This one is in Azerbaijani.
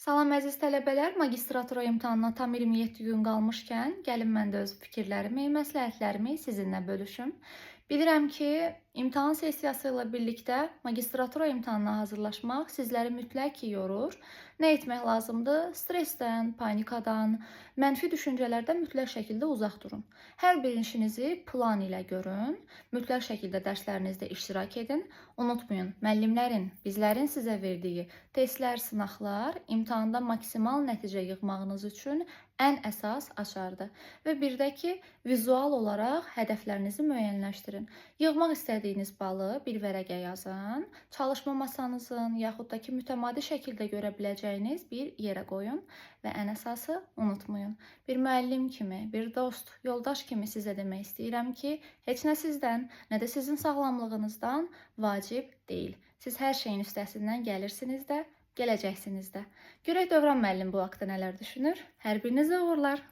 Salam əziz tələbələr, magistratura imtahanına tam 27 gün qalmışkən, gəlin mən də öz fikirlərimi, məsləhətlərimi sizinlə bölüşüm. Bilirəm ki, imtahan sessiyası ilə birlikdə magistratura imtahanına hazırlaşmaq sizləri mütləq ki yorur. Nə etmək lazımdır? Stressdən, panikadan, mənfi düşüncələrdən mütləq şəkildə uzaq durun. Hər bir işinizi plan ilə görün, mütləq şəkildə dərslərinizdə iştirak edin. Unutmayın, müəllimlərin, bizlərin sizə verdiyi testlər, sınaqlar imtahanda maksimal nəticə yığmağınız üçün ən əsas açardır. Və bir də ki, vizual olaraq hədəflərinizi müəyyənləşdirin. Yığmaq istədiyiniz balı bir vərəqə yazın, çalışma masanızın yaxud da ki, mütəmadi şəkildə görə biləcəyiniz bir yerə qoyun və ən əsası unutmayın. Bir müəllim kimi, bir dost, yoldaş kimi sizə demək istəyirəm ki, heç nə sizdən, nə də sizin sağlamlığınızdan vacib deyil. Siz hər şeyin üstəsindən gəlirsiniz də, gələcəksiniz də. Görək Dövran müəllim bu haqda nələr düşünür? Hər birinizə uğurlar.